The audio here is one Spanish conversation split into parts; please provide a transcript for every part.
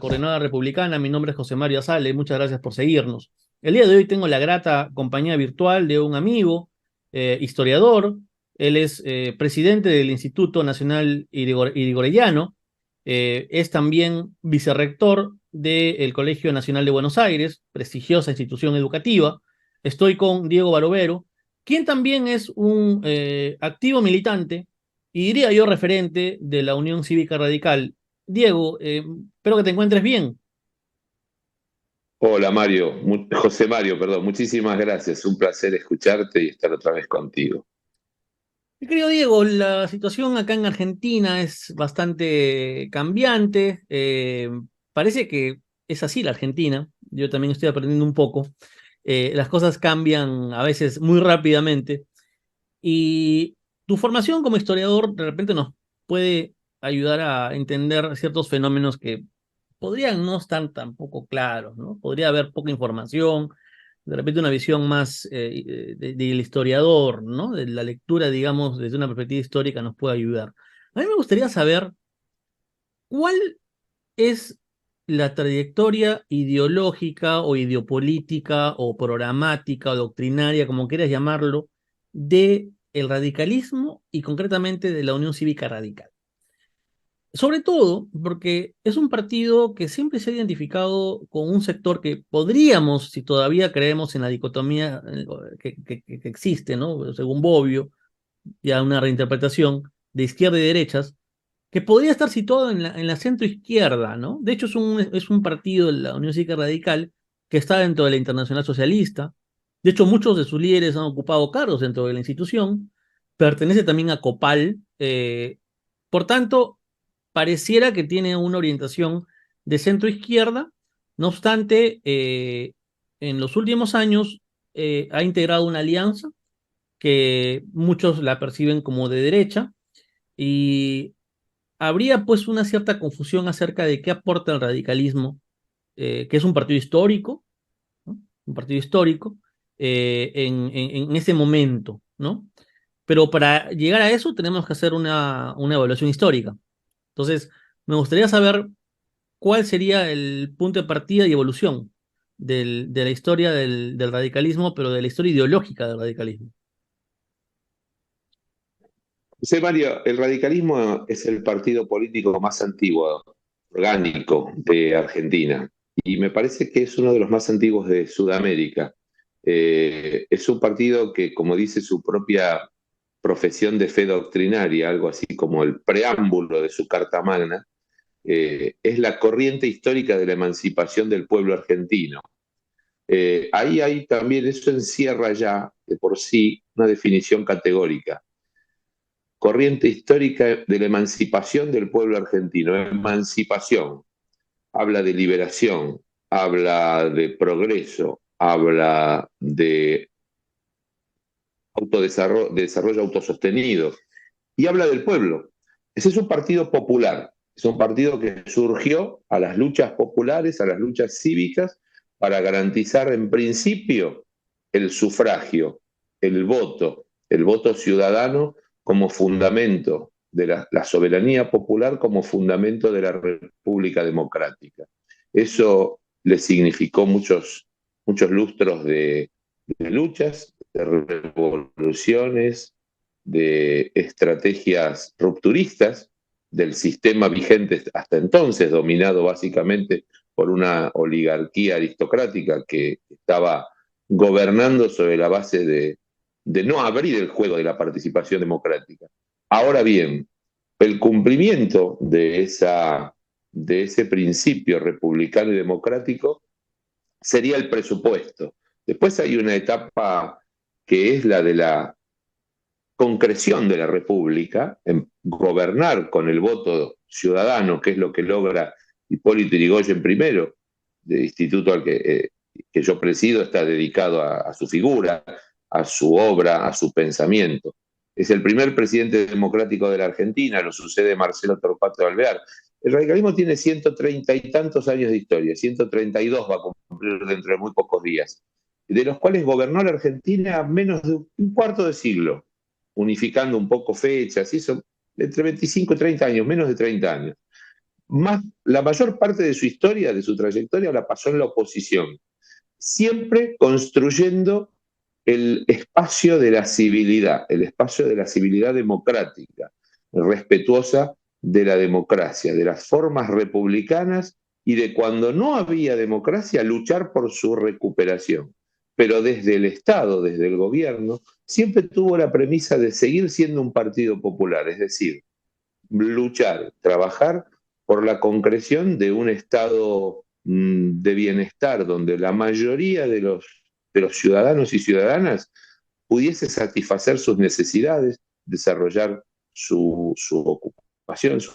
Coordenada Republicana. Mi nombre es José Mario Azale. Muchas gracias por seguirnos. El día de hoy tengo la grata compañía virtual de un amigo, historiador. Él es presidente del Instituto Nacional Irigoyano. Es también vicerrector del Colegio Nacional de Buenos Aires, prestigiosa institución educativa. Estoy con Diego Barovero, quien también es un activo militante y diría yo referente de la Unión Cívica Radical. Diego, espero que te encuentres bien. Hola Mario, José Mario, perdón, muchísimas gracias. Un placer escucharte y estar otra vez contigo. Mi querido Diego, la situación acá en Argentina es bastante cambiante. Parece que es así la Argentina. Yo también estoy aprendiendo un poco. Las cosas cambian a veces muy rápidamente. Y tu formación como historiador de repente nos puede ayudar a entender ciertos fenómenos que podrían no estar tampoco claros, ¿no? Podría haber poca información, de repente una visión más del historiador, ¿no? De la lectura, digamos, desde una perspectiva histórica nos puede ayudar. A mí me gustaría saber cuál es la trayectoria ideológica o ideopolítica o programática o doctrinaria, como quieras llamarlo, de el radicalismo y concretamente de la Unión Cívica Radical. Sobre todo porque es un partido que siempre se ha identificado con un sector que podríamos, si todavía creemos en la dicotomía que existe, ¿no? Según Bobbio, ya una reinterpretación de izquierda y derechas, que podría estar situado en la centro izquierda, ¿no? De hecho, es un partido, la Unión Cívica Radical, que está dentro de la Internacional Socialista. De hecho, muchos de sus líderes han ocupado cargos dentro de la institución. Pertenece también a Copal. Por tanto, pareciera que tiene una orientación de centro izquierda. No obstante, en los últimos años ha integrado una alianza que muchos la perciben como de derecha y habría pues una cierta confusión acerca de qué aporta el radicalismo, que es un partido histórico, ¿no? Un partido histórico en ese momento, ¿no? Pero para llegar a eso tenemos que hacer una evaluación histórica. Entonces, me gustaría saber cuál sería el punto de partida y evolución de la historia del radicalismo, pero de la historia ideológica del radicalismo. José Mario, el radicalismo es el partido político más antiguo, orgánico de Argentina, y me parece que es uno de los más antiguos de Sudamérica. Es un partido que, como dice su propia profesión de fe doctrinaria, algo así como el preámbulo de su Carta Magna, es la corriente histórica de la emancipación del pueblo argentino. Ahí hay también, eso encierra ya de por sí una definición categórica. Corriente histórica de la emancipación del pueblo argentino. Emancipación, habla de liberación, habla de progreso, habla de autodesarrollo, de desarrollo autosostenido y habla del pueblo. Ese es un partido popular, es un partido que surgió a las luchas populares, a las luchas cívicas, para garantizar en principio el sufragio, el voto ciudadano como fundamento de la soberanía popular, como fundamento de la República Democrática. Eso le significó muchos lustros de luchas, de revoluciones, de estrategias rupturistas del sistema vigente hasta entonces, dominado básicamente por una oligarquía aristocrática que estaba gobernando sobre la base de no abrir el juego de la participación democrática. Ahora bien, el cumplimiento de ese principio republicano y democrático sería el presupuesto. Después hay una etapa que es la de la concreción de la República, en gobernar con el voto ciudadano, que es lo que logra Hipólito Yrigoyen primero, del instituto que yo presido, está dedicado a su figura, a su obra, a su pensamiento. Es el primer presidente democrático de la Argentina, lo sucede Marcelo Torcuato Alvear. El radicalismo tiene 130 y tantos años de historia, 132 va a cumplir dentro de muy pocos días, de los cuales gobernó la Argentina menos de un cuarto de siglo, unificando un poco fechas, y eso, entre 25 y 30 años, menos de 30 años. la mayor parte de su historia, de su trayectoria, la pasó en la oposición, siempre construyendo el espacio de la civilidad, el espacio de la civilidad democrática, respetuosa de la democracia, de las formas republicanas y de cuando no había democracia, luchar por su recuperación. Pero desde el Estado, desde el gobierno, siempre tuvo la premisa de seguir siendo un partido popular, es decir, luchar, trabajar por la concreción de un estado de bienestar donde la mayoría de los ciudadanos y ciudadanas pudiese satisfacer sus necesidades, desarrollar su ocupación, su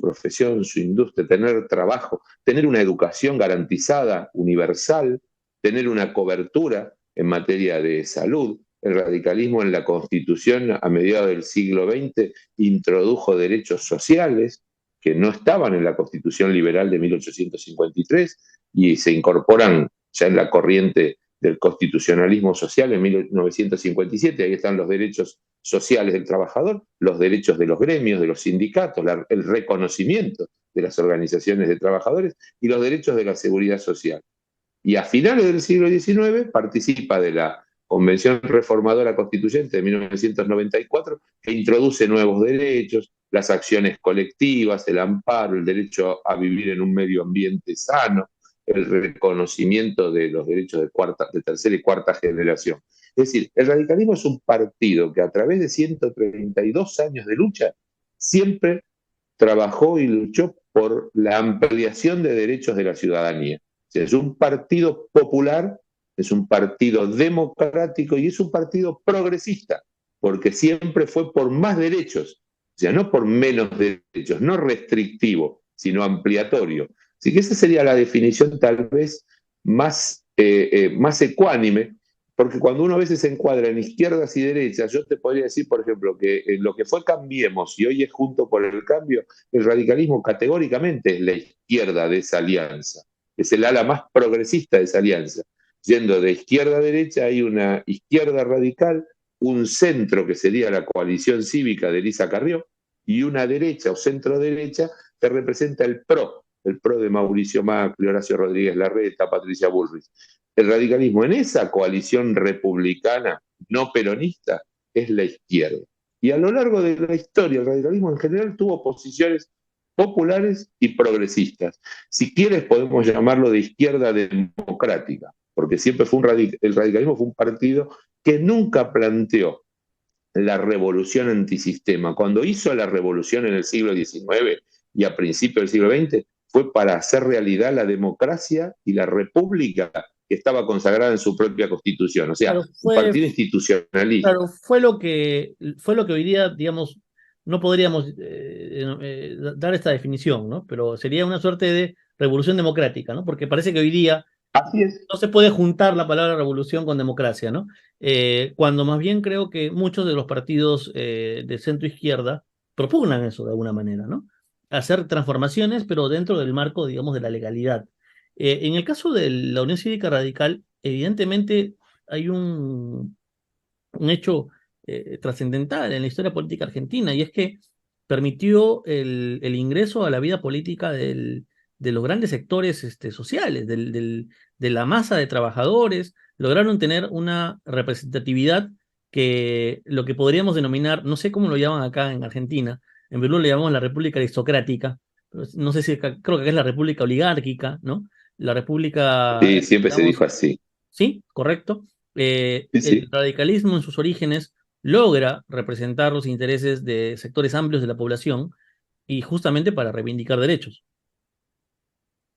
profesión, su industria, tener trabajo, tener una educación garantizada, universal, tener una cobertura en materia de salud. El radicalismo en la Constitución a mediados del siglo XX introdujo derechos sociales que no estaban en la Constitución liberal de 1853 y se incorporan ya en la corriente del constitucionalismo social en 1957. Ahí están los derechos sociales del trabajador, los derechos de los gremios, de los sindicatos, el reconocimiento de las organizaciones de trabajadores y los derechos de la seguridad social. Y a finales del siglo XIX participa de la Convención Reformadora Constituyente de 1994, que introduce nuevos derechos, las acciones colectivas, el amparo, el derecho a vivir en un medio ambiente sano, el reconocimiento de los derechos de tercera y cuarta generación. Es decir, el radicalismo es un partido que a través de 132 años de lucha siempre trabajó y luchó por la ampliación de derechos de la ciudadanía. O sea, es un partido popular, es un partido democrático y es un partido progresista, porque siempre fue por más derechos, o sea, no por menos derechos, no restrictivo, sino ampliatorio. Así que esa sería la definición tal vez más ecuánime, porque cuando uno a veces se encuadra en izquierdas y derechas, yo te podría decir, por ejemplo, que en lo que fue Cambiemos y hoy es Junto por el Cambio, el radicalismo categóricamente es la izquierda de esa alianza, es el ala más progresista de esa alianza. Yendo de izquierda a derecha hay una izquierda radical, un centro que sería la coalición cívica de Elisa Carrió y una derecha o centro derecha que representa el PRO de Mauricio Macri, Horacio Rodríguez Larreta, Patricia Bullrich. El radicalismo en esa coalición republicana no peronista es la izquierda. Y a lo largo de la historia, el radicalismo en general tuvo posiciones populares y progresistas. Si quieres, podemos llamarlo de izquierda democrática, porque siempre fue el radicalismo fue un partido que nunca planteó la revolución antisistema. Cuando hizo la revolución en el siglo XIX y a principios del siglo XX, fue para hacer realidad la democracia y la república que estaba consagrada en su propia constitución. O sea, Claro, un partido institucionalista. claro, fue lo que hoy día, digamos, no podríamos dar esta definición, ¿no? Pero sería una suerte de revolución democrática, ¿no? Porque parece que hoy día Así es. no se puede juntar la palabra revolución con democracia, ¿no? Cuando más bien creo que muchos de los partidos de centro izquierda propugnan eso de alguna manera, ¿no? Hacer transformaciones, pero dentro del marco, digamos, de la legalidad. En el caso de la Unión Cívica Radical, evidentemente hay un hecho trascendental en la historia política argentina, y es que permitió el ingreso a la vida política de los grandes sectores sociales, de la masa de trabajadores. Lograron tener una representatividad que lo que podríamos denominar, no sé cómo lo llaman acá en Argentina, en Perú le llamamos la República Aristocrática, pero no sé si creo que es la República Oligárquica, ¿no? La República, Sí, siempre se digamos, dijo así. sí, correcto. Sí, El sí. radicalismo en sus orígenes logra representar los intereses de sectores amplios de la población y justamente para reivindicar derechos.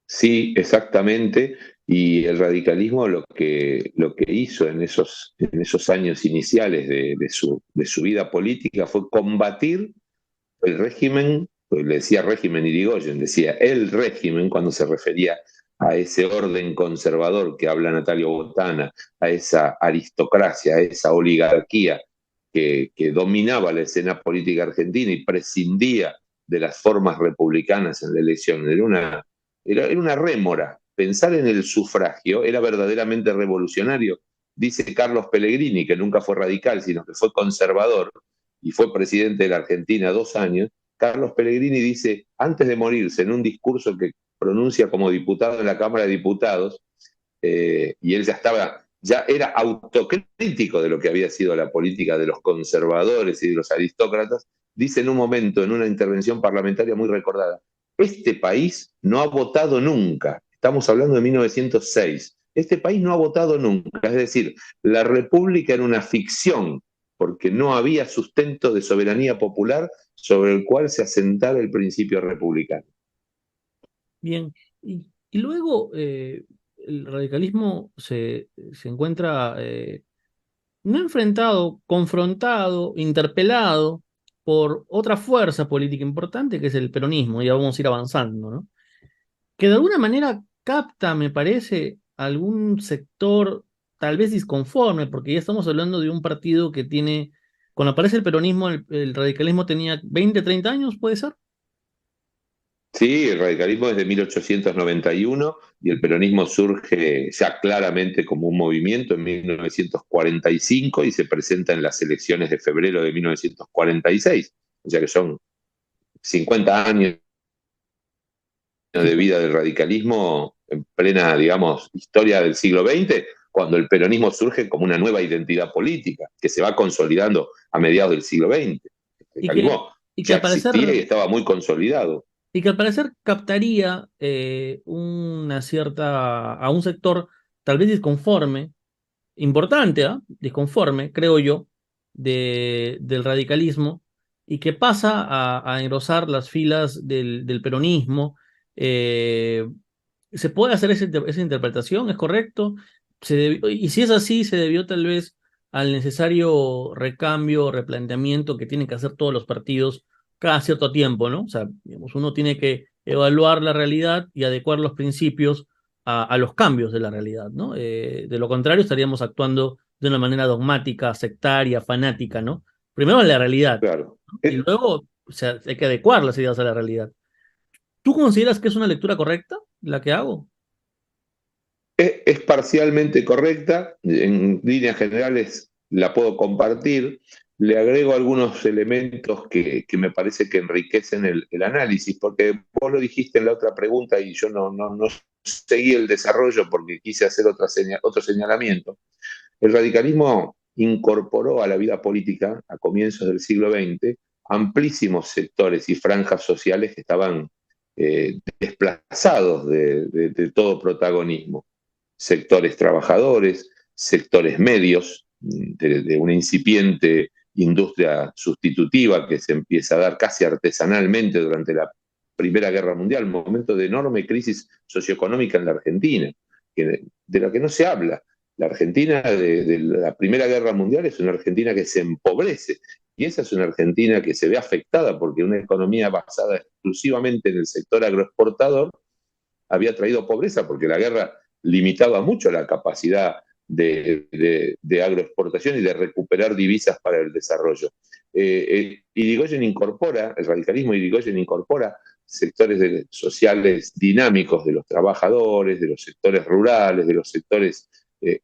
Sí, exactamente. Y el radicalismo lo que hizo en esos años iniciales de su vida política fue combatir el régimen, pues le decía régimen Irigoyen, decía el régimen cuando se refería a ese orden conservador que habla Natalio Botana, a esa aristocracia, a esa oligarquía que dominaba la escena política argentina y prescindía de las formas republicanas en la elección. Era una rémora. Pensar en el sufragio era verdaderamente revolucionario. Dice Carlos Pellegrini, que nunca fue radical, sino que fue conservador y fue presidente de la Argentina 2 años, Carlos Pellegrini dice, antes de morirse, en un discurso que pronuncia como diputado en la Cámara de Diputados, y él ya era autocrítico de lo que había sido la política de los conservadores y de los aristócratas, dice en un momento, en una intervención parlamentaria muy recordada, este país no ha votado nunca, estamos hablando de 1906, este país no ha votado nunca, es decir, la república era una ficción, porque no había sustento de soberanía popular sobre el cual se asentara el principio republicano. Bien, y luego el radicalismo se encuentra no enfrentado, confrontado, interpelado por otra fuerza política importante que es el peronismo, y ya vamos a ir avanzando, ¿no? Que de alguna manera capta, me parece, algún sector tal vez disconforme, porque ya estamos hablando de un partido que tiene, cuando aparece el peronismo, el radicalismo tenía 20, 30 años, ¿puede ser? Sí, el radicalismo es de 1891 y el peronismo surge ya claramente como un movimiento en 1945 y se presenta en las elecciones de febrero de 1946. O sea que son 50 años Sí, de vida del radicalismo en plena, digamos, historia del siglo XX, cuando el peronismo surge como una nueva identidad política que se va consolidando a mediados del siglo XX. El y que, radicalismo y que ya al parecer existía y estaba muy consolidado. y que al parecer captaría a un sector tal vez disconforme, importante, ¿ah? Disconforme, creo yo, del radicalismo, y que pasa a engrosar las filas del peronismo. Eh, ¿Se puede hacer esa interpretación? ¿Es correcto? Y si es así, se debió tal vez al necesario recambio, replanteamiento que tienen que hacer todos los partidos cada cierto tiempo, ¿no? O sea, digamos, uno tiene que evaluar la realidad y adecuar los principios a los cambios de la realidad, ¿no? De lo contrario, estaríamos actuando de una manera dogmática, sectaria, fanática, ¿no? Primero la realidad, Claro. ¿no? Y luego, o sea, hay que adecuar las ideas a la realidad. ¿Tú consideras que es una lectura correcta la que hago? Es parcialmente correcta, en líneas generales la puedo compartir, le agrego algunos elementos que me parece que enriquecen el análisis, porque vos lo dijiste en la otra pregunta y yo no seguí el desarrollo porque quise hacer otro señalamiento. El radicalismo incorporó a la vida política a comienzos del siglo XX amplísimos sectores y franjas sociales que estaban desplazados de todo protagonismo, sectores trabajadores, sectores medios, de una incipiente industria sustitutiva que se empieza a dar casi artesanalmente durante la Primera Guerra Mundial, un momento de enorme crisis socioeconómica en la Argentina, de la que no se habla. La Argentina de la Primera Guerra Mundial es una Argentina que se empobrece, y esa es una Argentina que se ve afectada porque una economía basada exclusivamente en el sector agroexportador había traído pobreza porque la guerra limitaba mucho la capacidad de agroexportación y de recuperar divisas para el desarrollo. Irigoyen incorpora, el radicalismo Irigoyen incorpora sectores sociales dinámicos de los trabajadores, de los sectores rurales, de los sectores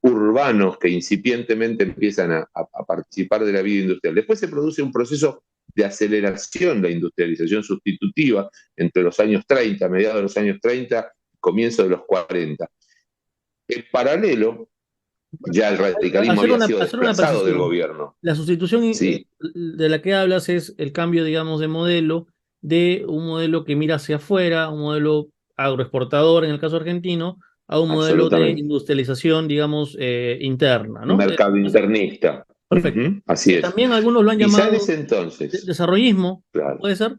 urbanos que incipientemente empiezan a participar de la vida industrial. Después se produce un proceso de aceleración, la industrialización sustitutiva entre los años 30, mediados de los años 30, comienzo de los 40. En paralelo, ya el radicalismo había sido Hacer una desplazado del precisión. gobierno. La sustitución Sí, de la que hablas es el cambio, digamos, de modelo, de un modelo que mira hacia afuera, un modelo agroexportador en el caso argentino, a un modelo de absolutamente. industrialización, digamos, interna, Un ¿no? mercado internista. Perfecto. Así Que es. también algunos lo han Quizá en llamado ese entonces, desarrollismo, claro. ¿puede ser?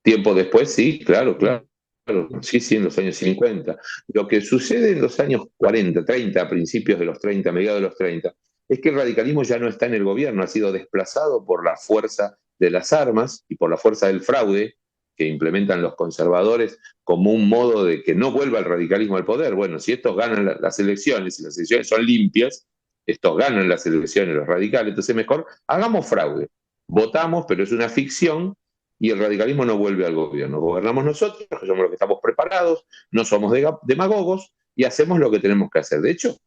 Tiempo después, sí, claro, Bien, claro. bien. Sí, sí, en los años 50. Lo que sucede en los años 40, 30, a principios de los 30, mediados de los 30, es que el radicalismo ya no está en el gobierno, ha sido desplazado por la fuerza de las armas y por la fuerza del fraude que implementan los conservadores como un modo de que no vuelva el radicalismo al poder. Bueno, si estos ganan las elecciones y las elecciones son limpias, estos ganan las elecciones, los radicales, entonces mejor hagamos fraude. Votamos, pero es una ficción y el radicalismo no vuelve al gobierno. Gobernamos nosotros, que somos los que estamos preparados, no somos demagogos y hacemos lo que tenemos que hacer. De hecho,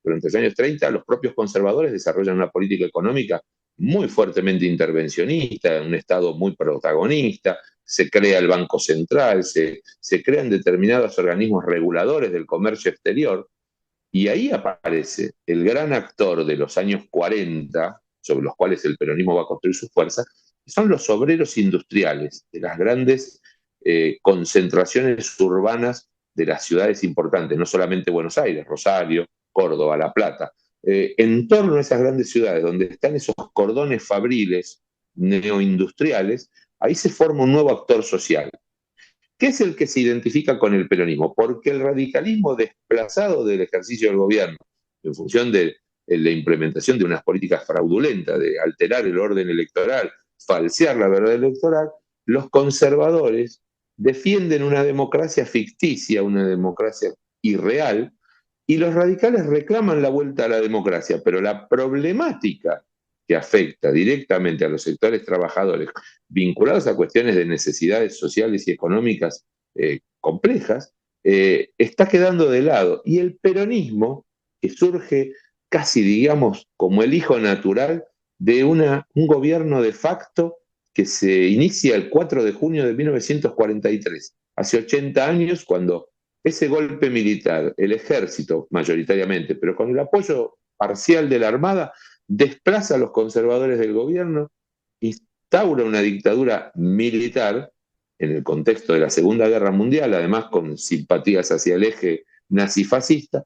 durante los años 30 los propios conservadores desarrollan una política económica muy fuertemente intervencionista, un Estado muy protagonista, se crea el Banco Central, se crean determinados organismos reguladores del comercio exterior, y ahí aparece el gran actor de los años 40, sobre los cuales el peronismo va a construir sus fuerzas, que son los obreros industriales de las grandes concentraciones urbanas de las ciudades importantes, no solamente Buenos Aires, Rosario, Córdoba, La Plata. En torno a esas grandes ciudades, donde están esos cordones fabriles neoindustriales, ahí se forma un nuevo actor social, que es el que se identifica con el peronismo, porque el radicalismo desplazado del ejercicio del gobierno en función de la implementación de unas políticas fraudulentas, de alterar el orden electoral, falsear la verdad electoral, los conservadores defienden una democracia ficticia, una democracia irreal, y los radicales reclaman la vuelta a la democracia, pero la problemática que afecta directamente a los sectores trabajadores vinculados a cuestiones de necesidades sociales y económicas complejas, está quedando de lado. Y el peronismo, que surge casi, digamos, como el hijo natural de un gobierno de facto que se inicia el 4 de junio de 1943, hace 80 años, cuando ese golpe militar, el ejército mayoritariamente, pero con el apoyo parcial de la Armada, desplaza a los conservadores del gobierno, instaura una dictadura militar en el contexto de la Segunda Guerra Mundial, además con simpatías hacia el eje nazifascista,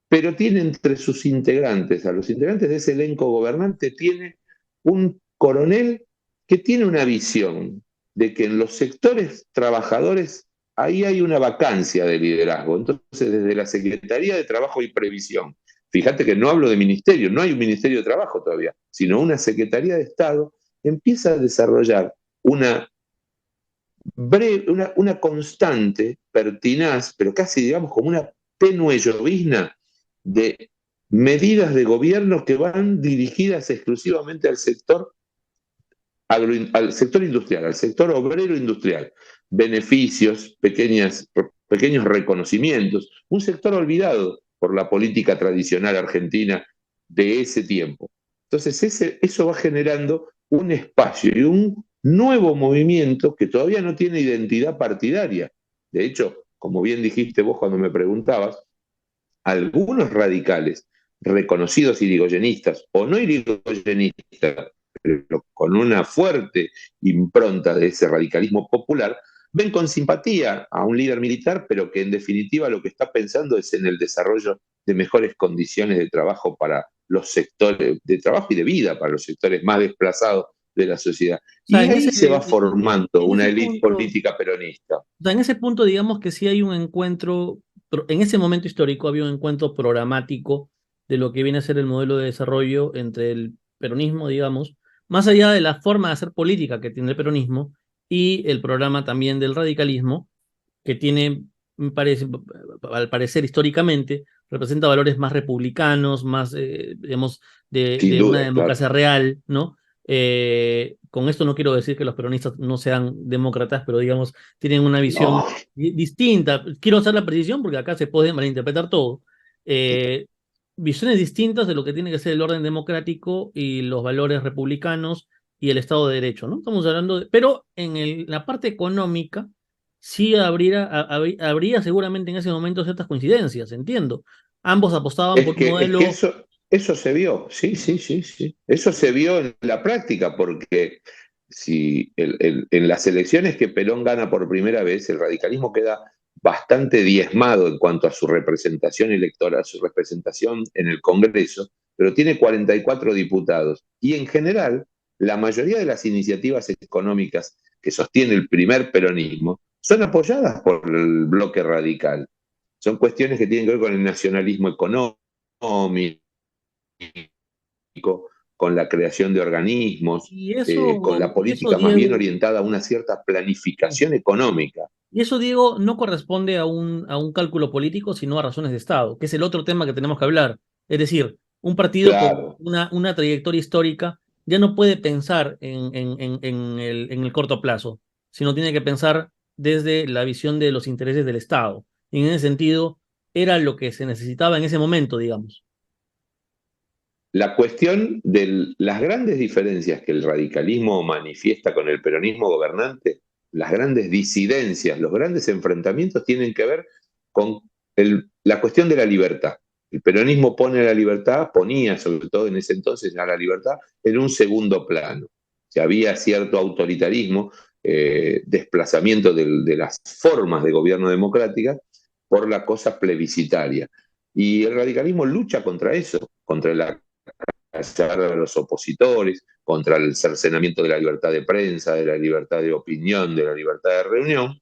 pero tiene entre sus integrantes, a los integrantes de ese elenco gobernante, tiene un coronel que tiene una visión de que en los sectores trabajadores ahí hay una vacancia de liderazgo. Entonces, desde la Secretaría de Trabajo y Previsión, fíjate que no hablo de ministerio, no hay un Ministerio de Trabajo todavía, sino una Secretaría de Estado, empieza a desarrollar una constante, pertinaz, pero casi digamos como una tenue llovizna de medidas de gobierno que van dirigidas exclusivamente al sector industrial, al sector obrero industrial. Beneficios, pequeños reconocimientos, un sector olvidado por la política tradicional argentina de ese tiempo. Entonces, eso va generando un espacio y un nuevo movimiento que todavía no tiene identidad partidaria. De hecho, como bien dijiste vos cuando me preguntabas, algunos radicales reconocidos irigoyenistas o no irigoyenistas, pero con una fuerte impronta de ese radicalismo popular, ven con simpatía a un líder militar, pero que en definitiva lo que está pensando es en el desarrollo de mejores condiciones de trabajo para los sectores de trabajo y de vida para los sectores más desplazados de la sociedad. O sea, Y ahí se va formando en una ese élite punto, política peronista. o sea, en ese punto, digamos que sí hay un encuentro, en ese momento histórico había un encuentro programático de lo que viene a ser el modelo de desarrollo entre el peronismo, digamos, más allá de la forma de hacer política que tiene el peronismo y el programa también del radicalismo, que tiene, me parece, al parecer históricamente, representa valores más republicanos, más, digamos, Sin de una duda, claro. democracia real, ¿no? Con esto no quiero decir que los peronistas no sean demócratas, pero digamos, tienen una visión No, distinta. Quiero hacer la precisión porque acá se puede malinterpretar todo. Eh, Visiones distintas de lo que tiene que ser el orden democrático y los valores republicanos y el Estado de Derecho, ¿no? Estamos hablando de, pero en la parte económica sí habría seguramente en ese momento ciertas coincidencias, entiendo. Ambos apostaban por un es que modelo. eso se vio, sí, sí, sí, sí. Eso se vio en la práctica, porque si en las elecciones que Perón gana por primera vez, el radicalismo queda bastante diezmado en cuanto a su representación electoral, su representación en el Congreso, pero tiene 44 diputados. Y en general, la mayoría de las iniciativas económicas que sostiene el primer peronismo son apoyadas por el bloque radical. Son cuestiones que tienen que ver con el nacionalismo económico, con la creación de organismos, con la Y eso, política más bien Diego, orientada a una cierta sí. planificación económica. Y eso, Diego, no corresponde a un cálculo político, sino a razones de Estado, que es el otro tema que tenemos que hablar. Es decir, un partido con Claro, una trayectoria histórica ya no puede pensar en el corto plazo, sino tiene que pensar desde la visión de los intereses del Estado. Y en ese sentido, era lo que se necesitaba en ese momento, digamos. la cuestión de las grandes diferencias que el radicalismo manifiesta con el peronismo gobernante, las grandes disidencias, los grandes enfrentamientos tienen que ver con la cuestión de la libertad. El peronismo pone la libertad, ponía sobre todo en ese entonces a la libertad en un segundo plano. Si había cierto autoritarismo, desplazamiento de las formas de gobierno democrática por la cosa plebiscitaria. Y el radicalismo lucha contra eso, contra la callar a los opositores, contra el cercenamiento de la libertad de prensa, de la libertad de opinión, de la libertad de reunión,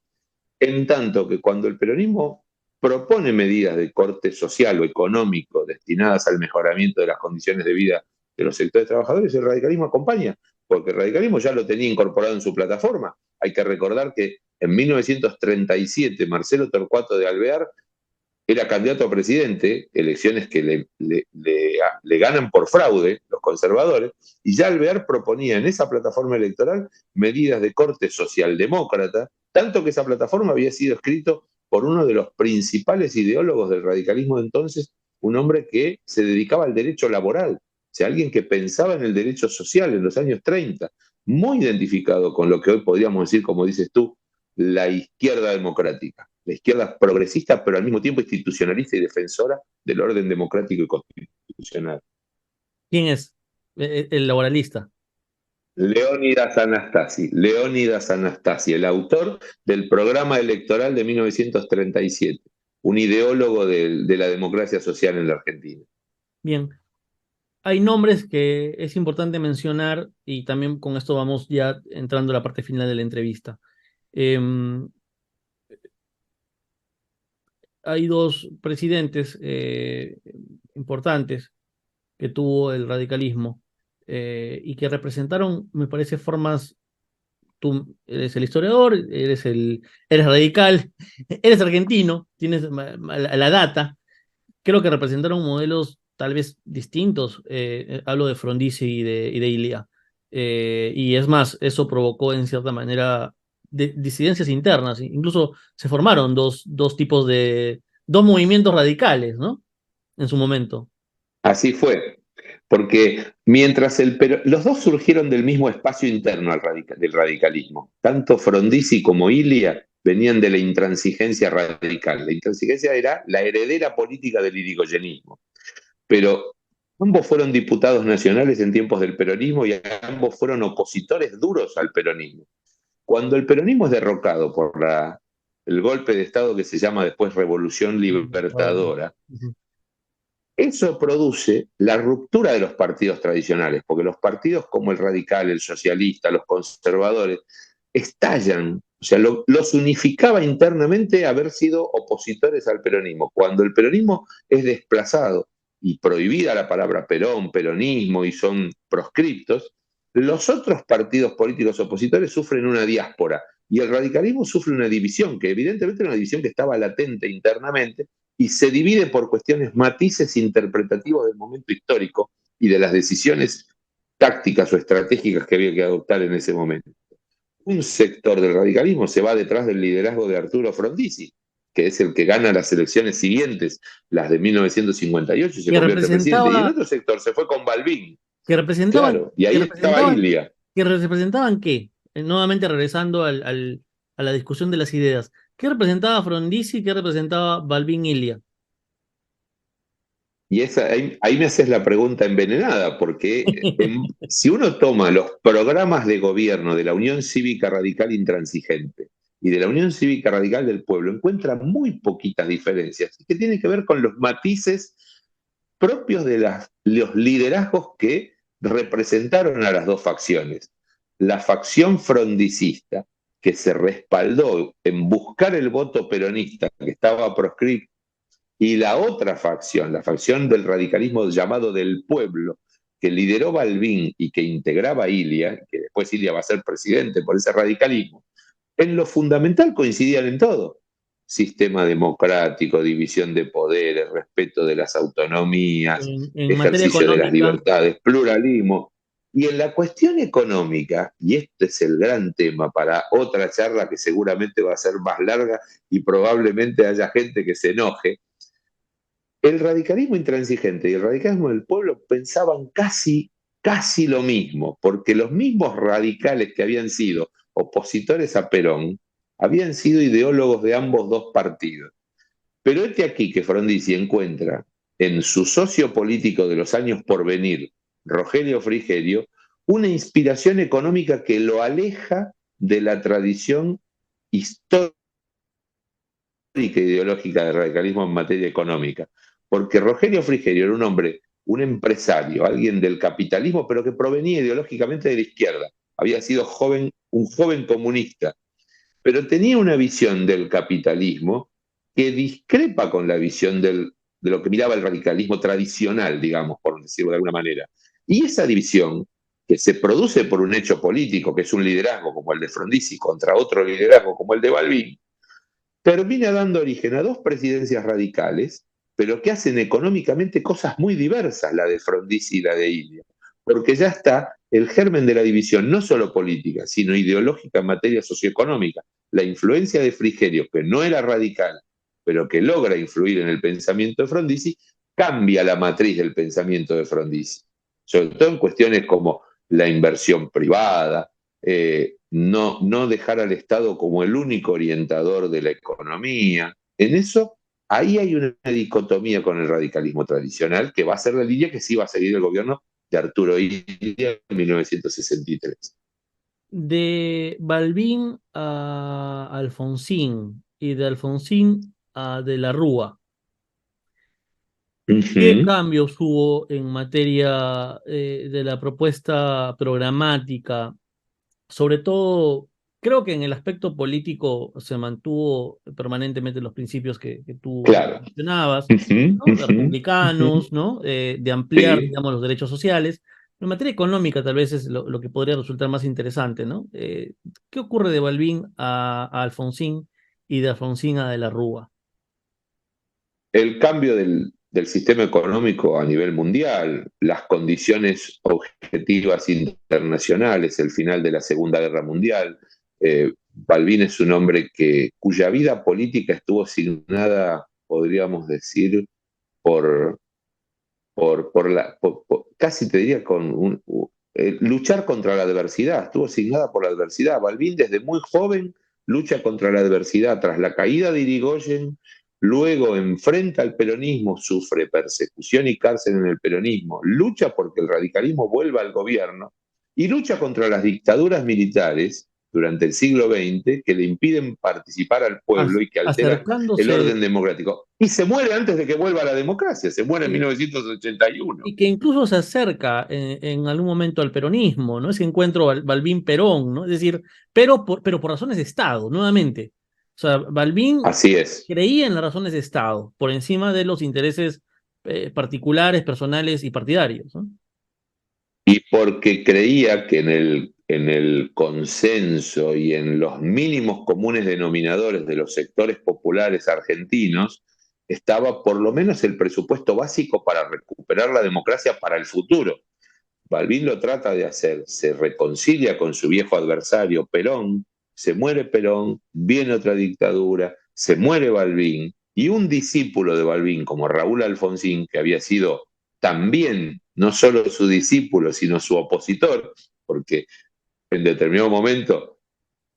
en tanto que cuando el peronismo propone medidas de corte social o económico destinadas al mejoramiento de las condiciones de vida de los sectores trabajadores, el radicalismo acompaña, porque el radicalismo ya lo tenía incorporado en su plataforma. Hay que recordar que en 1937 Marcelo Torcuato de Alvear era candidato a presidente, elecciones que le ganan por fraude los conservadores, y ya Alvear proponía en esa plataforma electoral medidas de corte socialdemócrata, tanto que esa plataforma había sido escrito por uno de los principales ideólogos del radicalismo de entonces, un hombre que se dedicaba al derecho laboral, o sea, alguien que pensaba en el derecho social en los años 30, muy identificado con lo que hoy podríamos decir, como dices tú, la izquierda democrática, la izquierda progresista, pero al mismo tiempo institucionalista y defensora del orden democrático y constitucional. ¿Quién es el laboralista? Leónidas Anastasi, el autor del programa electoral de 1937, un ideólogo de la democracia social en la Argentina. Bien, hay nombres que es importante mencionar y también con esto vamos ya entrando a la parte final de la entrevista. Em, Hay dos presidentes importantes que tuvo el radicalismo y que representaron, me parece, formas. Tú eres el historiador, eres radical, eres argentino, tienes la data. Creo que representaron modelos tal vez distintos. Hablo de Frondizi y de Ilia. Y es más, eso provocó en cierta manera disidencias internas. Incluso se formaron dos movimientos radicales, ¿no? En su momento. Así fue, porque mientras los dos surgieron del mismo espacio interno del radicalismo, tanto Frondizi como Ilia venían de la intransigencia radical. La intransigencia era la heredera política del irigoyenismo, pero ambos fueron diputados nacionales en tiempos del peronismo y ambos fueron opositores duros al peronismo. Cuando el peronismo es derrocado por el golpe de Estado que se llama después Revolución Libertadora, Ujú. eso produce la ruptura de los partidos tradicionales, porque los partidos como el radical, el socialista, los conservadores, estallan, o sea, los unificaba internamente haber sido opositores al peronismo. Cuando el peronismo es desplazado y prohibida la palabra Perón, peronismo y son proscriptos, los otros partidos políticos opositores sufren una diáspora y el radicalismo sufre una división, que evidentemente era una división que estaba latente internamente y se divide por cuestiones matices interpretativos del momento histórico y de las decisiones tácticas o estratégicas que había que adoptar en ese momento. Un sector del radicalismo se va detrás del liderazgo de Arturo Frondizi, que es el que gana las elecciones siguientes, las de 1958, y se Que convierte en presidente. Y el representaba, otro sector se fue con Balbín, que representaban, claro, y que ahí estaba representaban, Ilia. que representaban qué. Nuevamente regresando a la discusión de las ideas. ¿Qué representaba Frondizi? ¿Qué representaba Balbín Ilia? Y ahí me haces la pregunta envenenada, porque si uno toma los programas de gobierno de la Unión Cívica Radical Intransigente y de la Unión Cívica Radical del Pueblo, encuentra muy poquitas diferencias, que tienen que ver con los matices propios de los liderazgos que representaron a las dos facciones. La facción frondicista, que se respaldó en buscar el voto peronista que estaba proscrito, y la otra facción, la facción del radicalismo llamado del pueblo, que lideró Balbín y que integraba a Ilia, que después Ilia va a ser presidente por ese radicalismo, en lo fundamental coincidían en todo. Sistema democrático, división de poderes, respeto de las autonomías, En materia ejercicio de las económica, libertades, pluralismo. Y en la cuestión económica, y este es el gran tema para otra charla que seguramente va a ser más larga y probablemente haya gente que se enoje, el radicalismo intransigente y el radicalismo del pueblo pensaban casi lo mismo, porque los mismos radicales que habían sido opositores a Perón habían sido ideólogos de ambos dos partidos. Pero este aquí que Frondizi encuentra en su socio político de los años por venir, Rogelio Frigerio, una inspiración económica que lo aleja de la tradición histórica e ideológica del radicalismo en materia económica. Porque Rogelio Frigerio era un hombre, un empresario, alguien del capitalismo, pero que provenía ideológicamente de la izquierda. Había sido un joven comunista, pero tenía una visión del capitalismo que discrepa con la visión de lo que miraba el radicalismo tradicional, digamos, por decirlo de alguna manera. Y esa división, que se produce por un hecho político, que es un liderazgo como el de Frondizi contra otro liderazgo como el de Balbín, termina dando origen a dos presidencias radicales, pero que hacen económicamente cosas muy diversas, la de Frondizi y la de Ilia, porque ya está el germen de la división, no solo política, sino ideológica en materia socioeconómica. La influencia de Frigerio, que no era radical, pero que logra influir en el pensamiento de Frondizi, cambia la matriz del pensamiento de Frondizi, sobre todo en cuestiones como la inversión privada, no dejar al Estado como el único orientador de la economía. En eso, ahí hay una dicotomía con el radicalismo tradicional, que va a ser la línea que sí va a seguir el gobierno de Arturo Illia en 1963. De Balbín a Alfonsín y de Alfonsín a De la Rúa, Uh ¿qué -huh. cambios hubo en materia de la propuesta programática? Sobre todo, creo que en el aspecto político se mantuvo permanentemente los principios que tú Claro. mencionabas, Uh -huh, ¿no? uh De -huh, uh -huh. republicanos, ¿no? De ampliar, Sí. digamos, los derechos sociales. En materia económica tal vez es lo que podría resultar más interesante, ¿no? ¿Qué ocurre de Balbín a Alfonsín y de Alfonsín a De la Rúa? El cambio del sistema económico a nivel mundial, las condiciones objetivas internacionales, el final de la Segunda Guerra Mundial. Balbín es un hombre cuya vida política estuvo signada, podríamos decir, por, casi te diría, luchar contra la adversidad, estuvo signada por la adversidad. Balbín desde muy joven lucha contra la adversidad. Tras la caída de Irigoyen, luego enfrenta al peronismo, sufre persecución y cárcel en el peronismo, lucha porque el radicalismo vuelva al gobierno y lucha contra las dictaduras militares durante el siglo XX que le impiden participar al pueblo y que alteran el Acercándose orden democrático. Y se muere antes de que vuelva la democracia, se muere en y, 1981. y que incluso se acerca en algún momento al peronismo, ¿no? Ese encuentro Balbín-Perón, ¿no? Es decir, pero por razones de Estado, nuevamente. O sea, Balbín Así es. creía en las razones de Estado, por encima de los intereses particulares, personales y partidarios, ¿no? Y porque creía que en el consenso y en los mínimos comunes denominadores de los sectores populares argentinos estaba por lo menos el presupuesto básico para recuperar la democracia para el futuro. Balbín lo trata de hacer, se reconcilia con su viejo adversario Perón, se muere Perón, viene otra dictadura, se muere Balbín, y un discípulo de Balbín como Raúl Alfonsín, que había sido también no solo su discípulo, sino su opositor, porque en determinado momento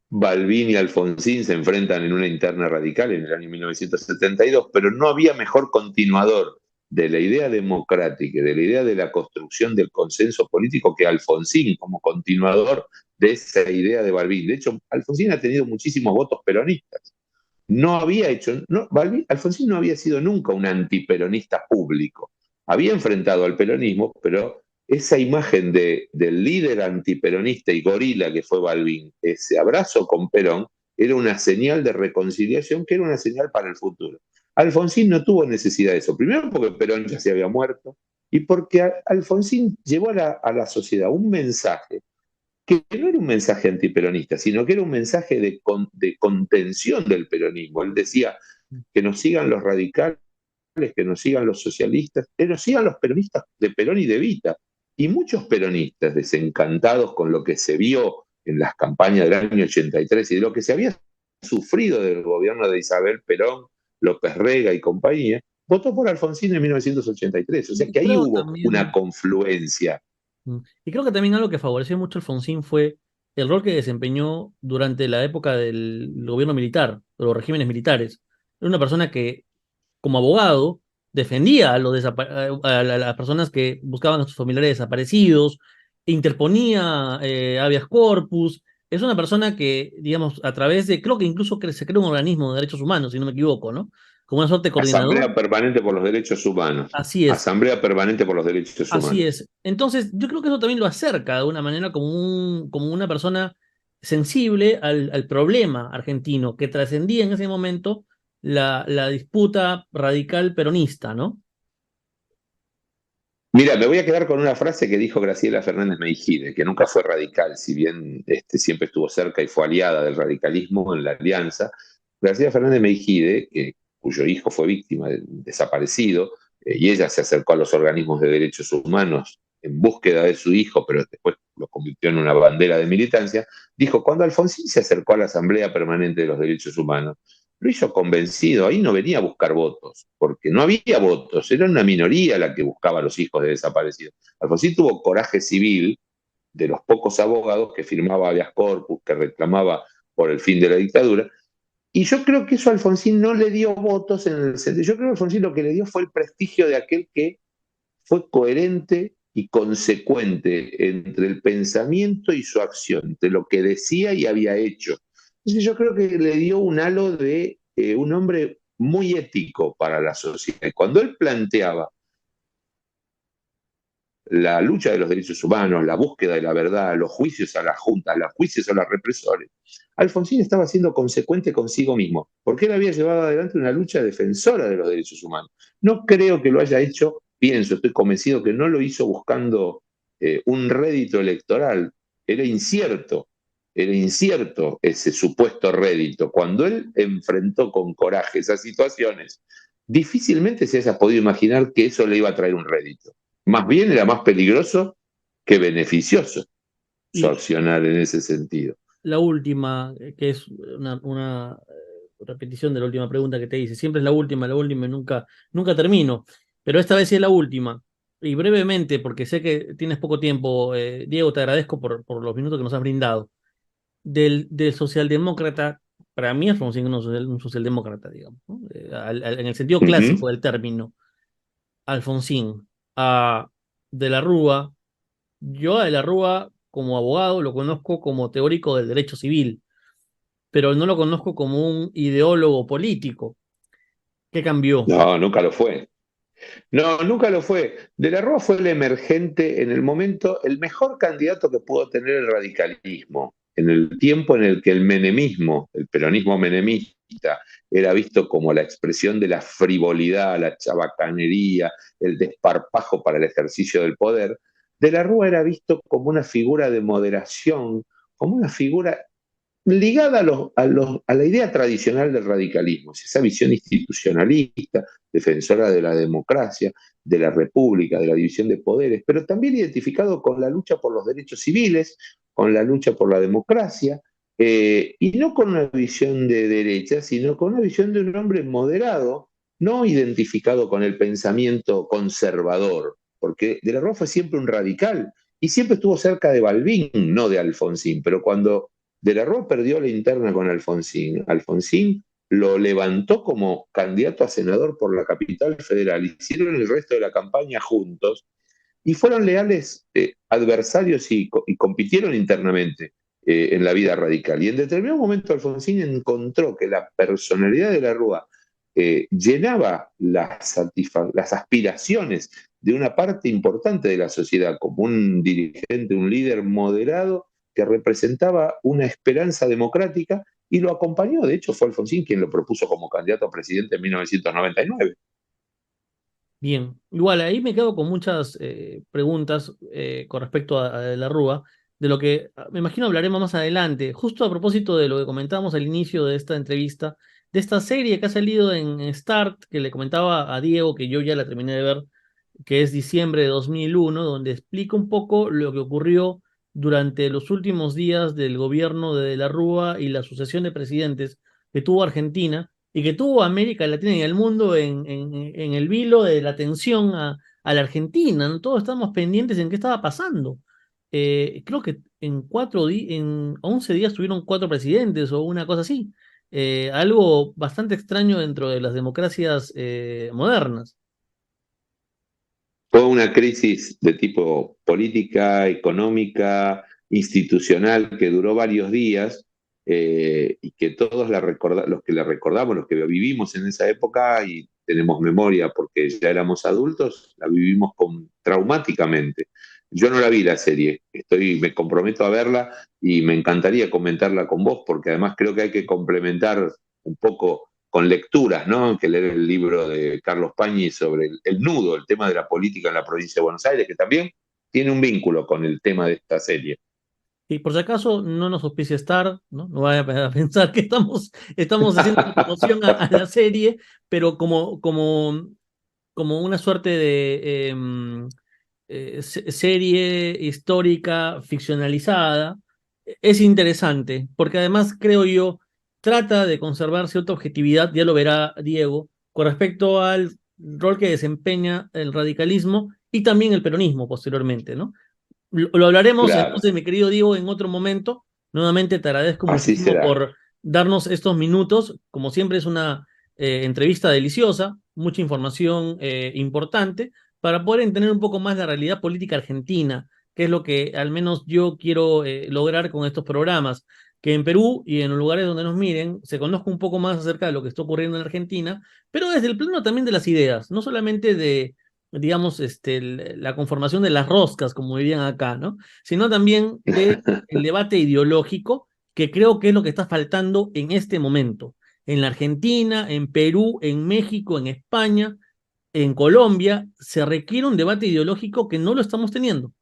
Balbín y Alfonsín se enfrentan en una interna radical en el año 1972, pero no había mejor continuador de la idea democrática y de la idea de la construcción del consenso político que Alfonsín como continuador de esa idea de Balbín. De hecho, Alfonsín ha tenido muchísimos votos peronistas. No había hecho, no, Alfonsín no había sido nunca un antiperonista público. Había enfrentado al peronismo, pero esa imagen del líder antiperonista y gorila que fue Balbín, ese abrazo con Perón, era una señal de reconciliación que era una señal para el futuro. Alfonsín no tuvo necesidad de eso, primero porque Perón ya se había muerto y porque Alfonsín llevó a la sociedad un mensaje que no era un mensaje antiperonista, sino que era un mensaje de contención del peronismo. Él decía que nos sigan los radicales, que nos sigan los socialistas, que nos sigan los peronistas de Perón y de Evita. Y muchos peronistas desencantados con lo que se vio en las campañas del año 83 y de lo que se había sufrido del gobierno de Isabel Perón, López Rega y compañía, votó por Alfonsín en 1983. O sea Y que ahí creo hubo una también, confluencia. y creo que también algo que favoreció mucho a Alfonsín fue el rol que desempeñó durante la época del gobierno militar, de los regímenes militares. Era una persona que, como abogado, defendía a, a las personas que buscaban a sus familiares desaparecidos, interponía habeas corpus. Es una persona que, digamos, a través de, creo que incluso se creó un organismo de derechos humanos, si no me equivoco, ¿no? Como una suerte de coordinador. Asamblea Permanente por los Derechos Humanos. Así es. Asamblea Permanente por los Derechos Así Humanos. es. Entonces, yo creo que eso también lo acerca de una manera como, como una persona sensible al problema argentino, que trascendía en ese momento la disputa radical peronista, ¿no? Mira, me voy a quedar con una frase que dijo Graciela Fernández Meijide, que nunca fue radical, si bien siempre estuvo cerca y fue aliada del radicalismo en la Alianza. Graciela Fernández Meijide, cuyo hijo fue víctima de desaparecido, y ella se acercó a los organismos de derechos humanos en búsqueda de su hijo, pero después lo convirtió en una bandera de militancia, dijo, cuando Alfonsín se acercó a la Asamblea Permanente de los Derechos Humanos, lo hizo convencido, ahí no venía a buscar votos, porque no había votos, era una minoría la que buscaba a los hijos de desaparecidos. Alfonsín tuvo coraje civil de los pocos abogados que firmaba habeas corpus, que reclamaba por el fin de la dictadura, y yo creo que eso a Alfonsín no le dio votos en el sentido, yo creo que Alfonsín lo que le dio fue el prestigio de aquel que fue coherente y consecuente entre el pensamiento y su acción, entre lo que decía y había hecho. Entonces yo creo que le dio un halo de un hombre muy ético para la sociedad. Y cuando él planteaba la lucha de los derechos humanos, la búsqueda de la verdad, los juicios a las juntas, los juicios a los represores, Alfonsín estaba siendo consecuente consigo mismo, porque él había llevado adelante una lucha defensora de los derechos humanos. No creo que lo haya hecho, pienso, estoy convencido que no lo hizo buscando un rédito electoral, era incierto ese supuesto rédito. Cuando él enfrentó con coraje esas situaciones, difícilmente se haya podido imaginar que eso le iba a traer un rédito. Más bien era más peligroso que beneficioso su Y accionar en ese sentido. la última, que es una repetición de la última pregunta que te hice. Siempre es la última y nunca termino. Pero esta vez sí es la última. Y brevemente, porque sé que tienes poco tiempo, Diego, te agradezco por los minutos que nos has brindado. Del socialdemócrata, para mí Alfonsín no es un socialdemócrata, digamos, ¿no? En el sentido Uh -huh. clásico del término. Alfonsín, a De la Rúa, yo a De la Rúa como abogado lo conozco como teórico del derecho civil, pero no lo conozco como un ideólogo político. ¿Qué cambió? No, nunca lo fue. No, nunca lo fue. De la Rúa fue el emergente en el momento, el mejor candidato que pudo tener el radicalismo, en el tiempo en el que el menemismo, el peronismo menemista, era visto como la expresión de la frivolidad, la chabacanería, el desparpajo para el ejercicio del poder. De la Rúa era visto como una figura de moderación, como una figura ligada a la idea tradicional del radicalismo, esa visión institucionalista, defensora de la democracia, de la república, de la división de poderes, pero también identificado con la lucha por los derechos civiles, con la lucha por la democracia, y no con una visión de derecha, sino con una visión de un hombre moderado, no identificado con el pensamiento conservador, porque De la Rúa fue siempre un radical y siempre estuvo cerca de Balbín, no de Alfonsín, pero cuando de la Rúa perdió la interna con Alfonsín. Alfonsín lo levantó como candidato a senador por la capital federal. Hicieron el resto de la campaña juntos y fueron leales adversarios y compitieron internamente en la vida radical. Y en determinado momento Alfonsín encontró que la personalidad de la Rúa llenaba las aspiraciones de una parte importante de la sociedad como un dirigente, un líder moderado que representaba una esperanza democrática y lo acompañó. De hecho, fue Alfonsín quien lo propuso como candidato a presidente en 1999. Bien, igual ahí me quedo con muchas preguntas con respecto a De la Rúa, de lo que me imagino hablaremos más adelante, justo a propósito de lo que comentábamos al inicio de esta entrevista, de esta serie que ha salido en Start, que le comentaba a Diego, que yo ya la terminé de ver, que es diciembre de 2001, donde explica un poco lo que ocurrió durante los últimos días del gobierno de la Rúa y la sucesión de presidentes que tuvo Argentina y que tuvo a América Latina y al mundo en el vilo de la atención a la Argentina, ¿no? Todos estábamos pendientes en qué estaba pasando. Creo que en 11 días tuvieron 4 presidentes o una cosa así. Algo bastante extraño dentro de las democracias modernas. Fue una crisis de tipo política, económica, institucional, que duró varios días y que todos los que la recordamos, los que vivimos en esa época y tenemos memoria porque ya éramos adultos, la vivimos traumáticamente. Yo no la vi la serie, me comprometo a verla y me encantaría comentarla con vos porque además creo que hay que complementar un poco con lecturas, ¿no? Que leer el libro de Carlos Pañi sobre el nudo, el tema de la política en la provincia de Buenos Aires, que también tiene un vínculo con el tema de esta serie. Y por si acaso no nos auspicia Star, ¿no? No vaya a pensar que estamos haciendo promoción a la serie, pero como una suerte de serie histórica ficcionalizada, es interesante, porque además creo yo, trata de conservar cierta objetividad, ya lo verá Diego, con respecto al rol que desempeña el radicalismo y también el peronismo posteriormente, ¿no? Lo hablaremos Claro, entonces, mi querido Diego, en otro momento. Nuevamente te agradezco así muchísimo será. por darnos estos minutos. Como siempre es una entrevista deliciosa, mucha información importante para poder entender un poco más la realidad política argentina, que es lo que al menos yo quiero lograr con estos programas, que en Perú y en los lugares donde nos miren se conozca un poco más acerca de lo que está ocurriendo en Argentina, pero desde el plano también de las ideas, no solamente de digamos, la conformación de las roscas, como dirían acá, ¿no? Sino también del debate ideológico, que creo que es lo que está faltando en este momento. En la Argentina, en Perú, en México, en España, en Colombia, se requiere un debate ideológico que no lo estamos teniendo.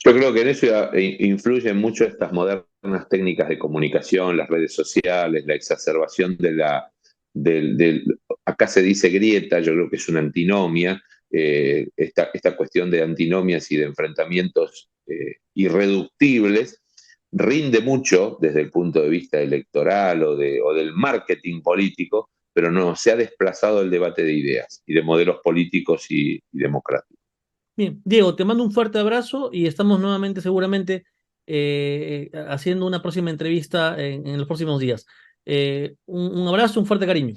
Yo creo que en eso influyen mucho estas modernas técnicas de comunicación, las redes sociales, la exacerbación acá se dice grieta, yo creo que es una antinomia, esta cuestión de antinomias y de enfrentamientos irreductibles rinde mucho desde el punto de vista electoral o del marketing político, pero no, se ha desplazado el debate de ideas y de modelos políticos y democráticos. Bien, Diego, te mando un fuerte abrazo y estamos nuevamente seguramente haciendo una próxima entrevista en los próximos días. Un abrazo, un fuerte cariño.